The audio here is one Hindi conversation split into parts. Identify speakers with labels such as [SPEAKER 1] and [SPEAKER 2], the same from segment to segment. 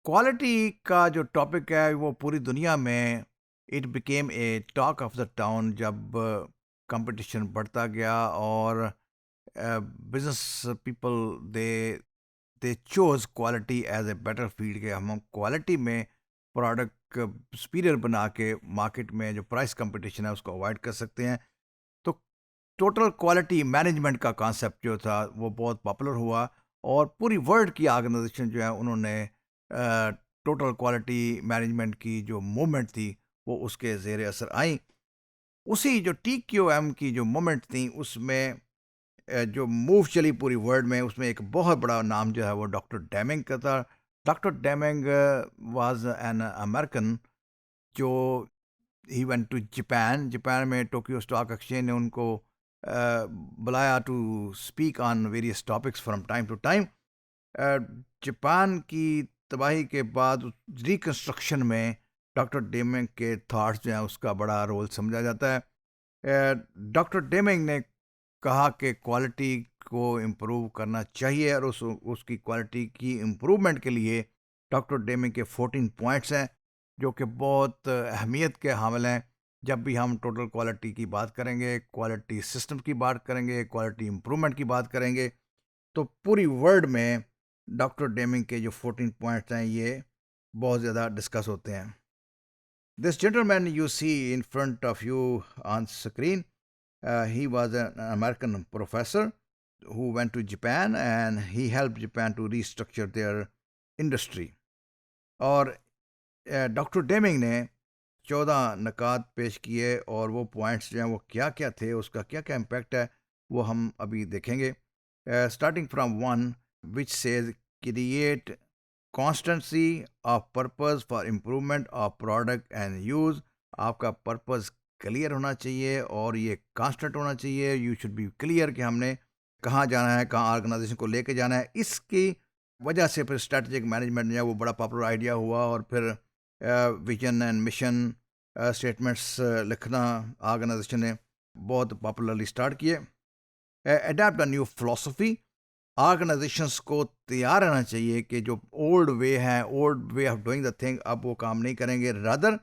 [SPEAKER 1] क्वालिटी का जो टॉपिक है वो पूरी दुनिया में it became a talk of the town जब कंपटीशन बढ़ता गया और business people they they chose quality as a better field के हम क्वालिटी में प्रोडक्ट सुपीरियर बना के मार्केट में जो प्राइस कंपटीशन है उसको अवॉइड कर सकते हैं। तो टोटल क्वालिटी मैनेजमेंट का कॉन्सेप्ट जो था वो बहुत पॉपुलर हुआ और पूरी वर्ल्ड की ऑर्गेनाइजेशन जो है उन्होंने टोटल क्वालिटी मैनेजमेंट की जो मूवमेंट थी वो उसके ज़ेर असर आई। उसी जो TQM की जो मूवमेंट थी उसमें जो मूव चली पूरी वर्ल्ड में उसमें एक बहुत बड़ा नाम जो है वो डॉक्टर डेमिंग का था। Doctor Deming was an American जो he went to Japan. Japan में टोक्यो स्टॉक एक्सचेंज ने उनको बुलाया to speak on various topics from time to time. Japan की तबाही के बाद रिकंस्ट्रक्शन में डॉक्टर डेमिंग के थॉट्स जो हैं उसका बड़ा रोल समझा जाता है। डॉक्टर डेमिंग ने कहा कि क्वालिटी को इम्प्रूव करना चाहिए और उसकी क्वालिटी की इम्प्रूवमेंट के लिए डॉक्टर डेमिंग के 14 पॉइंट्स हैं जो कि बहुत अहमियत के हामिल हैं। जब भी हम टोटल क्वालिटी की बात करेंगे, क्वालिटी सिस्टम की बात करेंगे, क्वालिटी इम्प्रूवमेंट की बात करेंगे, तो पूरी वर्ल्ड में डॉक्टर डेमिंग के जो 14 पॉइंट्स हैं ये बहुत ज़्यादा डिस्कस होते हैं। This gentleman you see in front of you on screen, he was an American professor who went to Japan and he helped Japan to restructure their industry. और डॉक्टर डेमिंग ने 14 नकात पेश किए और वो पॉइंट्स जो हैं वो क्या क्या थे, उसका क्या क्या इम्पैक्ट है वो हम अभी देखेंगे। Starting from one which says create constituency of purpose for improvement of product and use. आपका पर्पस क्लियर होना चाहिए और ये कांस्टेंट होना चाहिए। यू शुड बी क्लियर कि हमने कहाँ जाना है, कहाँ ऑर्गेनाइजेशन को लेके जाना है। इसकी वजह से फिर स्ट्रेटजिक मैनेजमेंट जो है वो बड़ा पॉपुलर आइडिया हुआ और फिर विजन एंड मिशन स्टेटमेंट्स लिखना ऑर्गेनाइजेशन ने बहुत पॉपुलरली स्टार्ट किए। Adapt a new philosophy, organisations को तैयार रहना चाहिए कि जो ओल्ड वे है, old way of doing the thing, अब वो काम नहीं करेंगे। Rather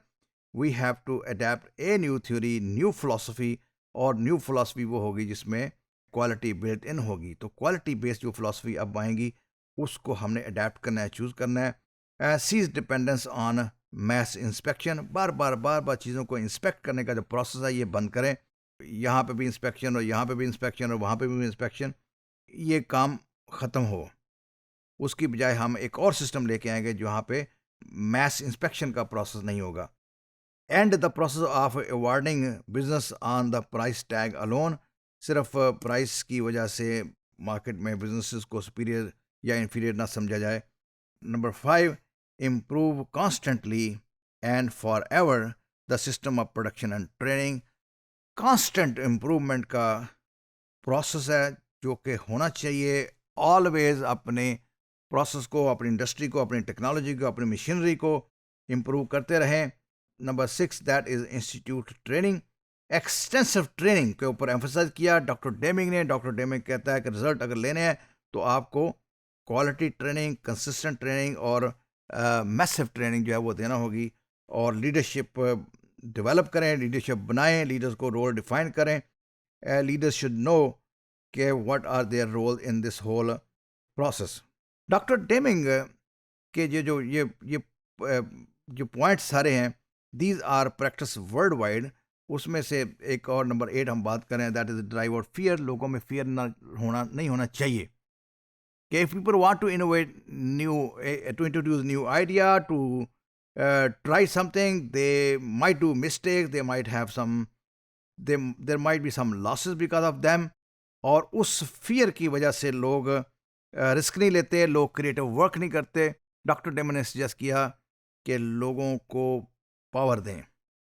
[SPEAKER 1] we have to adapt a new theory, new philosophy. और न्यू फिलोसफी वो होगी जिसमें क्वालिटी बिल्ट इन होगी। तो क्वालिटी बेस्ड जो फिलोसफी अब आएंगी उसको हमने अडेप्ट करना है, चूज़ करना है। Cease dependence on mass inspection, बार बार चीज़ों को इंस्पेक्ट करने का जो प्रोसेस है ये बंद करें। यहाँ पे भी इंस्पेक्शन और यहाँ पे भी इंस्पेक्शन और वहाँ पे भी इंस्पेक्शन, ये काम ख़त्म हो। उसकी बजाय हम एक और सिस्टम लेके आएंगे जहाँ पे मैस इंस्पेक्शन का प्रोसेस नहीं होगा। And the process of awarding business on the price tag alone, सिर्फ प्राइस की वजह से मार्केट में बिजनेसेस को सुपीरियर या इंफीरियर ना समझा जाए। Number 5, improve constantly and for ever the system of production and training. Constant improvement का प्रोसेस है जो कि होना चाहिए ऑलवेज। अपने प्रोसेस को, अपनी इंडस्ट्री को, अपनी टेक्नोलॉजी को, अपनी मशीनरी को इम्प्रूव करते रहें। Number 6, that is institute training. Extensive training के ऊपर एम्फोसाइज किया डॉक्टर डेमिंग ने। डॉक्टर डेमिंग कहता है कि रिजल्ट अगर लेने हैं तो आपको क्वालिटी ट्रेनिंग, कंसिस्टेंट ट्रेनिंग और मैसिव ट्रेनिंग जो है वो देना होगी। और लीडरशिप डेवलप करें, लीडरशिप बनाएं, लीडर्स को रोल डिफाइन करें। लीडर्स शुड नो कि what are their role in this whole process. Doctor Deming के जो पॉइंट्स सारे हैं, these are practice worldwide. उसमें से एक और नंबर 8 हम बात करें, that is drive out fear. लोगों में फियर ना होना नहीं होना चाहिए कि if people want to innovate new, to introduce new idea, to try something, they might do mistake, they might have some, there might be some losses because of them. और उस फियर की वजह से लोग रिस्क नहीं लेते, लोग क्रिएटिव वर्क नहीं करते। डॉक्टर डेमन ने सजेस्ट किया कि लोगों को पावर दें,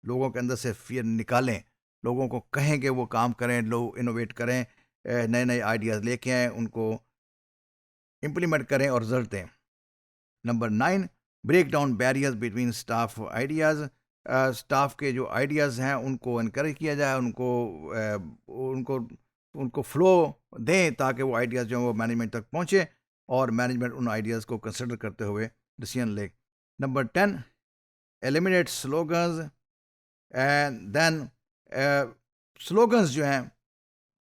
[SPEAKER 1] लोगों के अंदर से फियर निकालें, लोगों को कहें कि वो काम करें, लोग इनोवेट करें, नए नए आइडियाज़ लेके आएँ, उनको इम्प्लीमेंट करें और रिजल्ट दें। Number 9, break down barriers between staff ideas. Staff के जो आइडियाज़ हैं उनको इनकरेज किया जाए, उनको उनको फ्लो दें ताकि वो आइडियाज़ जो हैं वो मैनेजमेंट तक पहुँचे और मैनेजमेंट उन आइडियाज़ को कंसिडर करते हुए decision make. Number 10, eliminate slogans. And then slogans जो हैं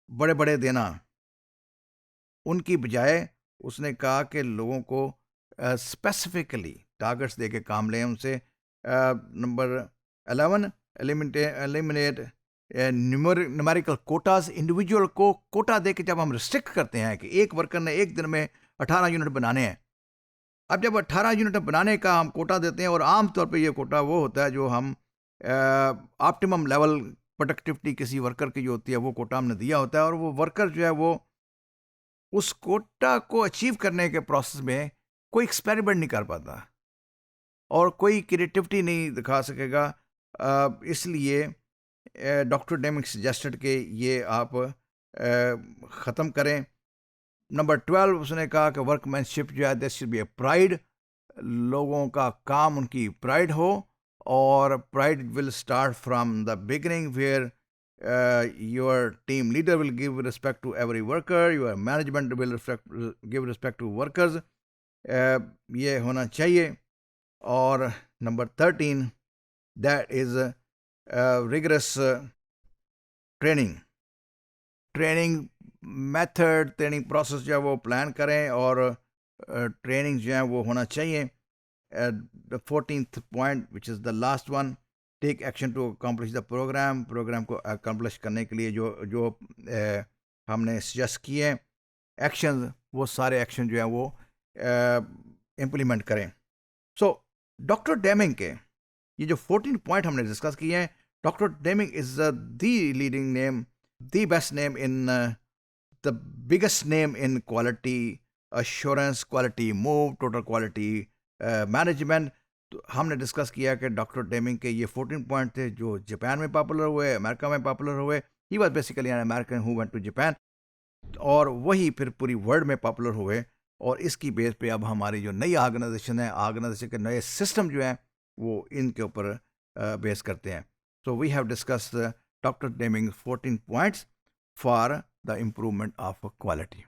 [SPEAKER 1] बड़े बड़े देना, उनकी बजाय उसने कहा कि लोगों को स्पेसिफिकली टारगेट्स दे के काम लें उनसे. Number 11, eliminate numerical Kota's. Individual को कोटा दे के जब हम रिस्ट्रिक्ट करते हैं कि एक वर्कर ने एक दिन में 18 यूनिट बनाने हैं, अब जब 18 यूनिट बनाने का हम कोटा देते हैं, और आम तौर पे ये कोटा वो होता है जो हम ऑप्टिमम लेवल प्रोडक्टिविटी किसी वर्कर की जो होती है वो कोटा हमने दिया होता है, और वो वर्कर जो है वो उस कोटा को अचीव करने के प्रोसेस में कोई एक्सपेरिमेंट नहीं कर पाता और कोई क्रिएटिविटी नहीं दिखा सकेगा. इसलिए डॉक्टर डेमिंग सजेस्टेड कि ये आप ख़त्म करें. नंबर 12, उसने कहा कि वर्कमैनशिप जो है this should be a pride. लोगों का काम उनकी प्राइड हो, और pride will start from the beginning where your team leader will give respect to every worker, your management will give respect to workers. ये होना चाहिए. और number 13, that is rigorous training method, training process जो है वो प्लान करें, और ट्रेनिंग जो है वो होना चाहिए. The 14th point, which is the last one, take action to accomplish the program को accomplish करने के लिए जो हमने suggest किए एक्शन, वो सारे एक्शन जो है वो इम्प्लीमेंट करें. सो डॉक्टर डेमिंग के ये जो 14 पॉइंट हमने डिस्कस किए हैं, doctor Deming is the leading name, the best name in the biggest name in quality assurance, quality move, total quality management. तो हमने डिस्कस किया कि डॉक्टर डेमिंग के ये 14 पॉइंट थे जो जापान में पॉपुलर हुए, अमेरिका में पॉपुलर हुए. He was basically an American who went to Japan, और वही फिर पूरी वर्ल्ड में पॉपुलर हुए. और इसकी बेस पे अब हमारी जो नई ऑर्गेनाइजेशन है, ऑर्गेनाइजेशन के नए सिस्टम जो हैं वो इनके ऊपर बेस करते हैं. So we have discussed doctor Deming 14 points for the improvement of quality.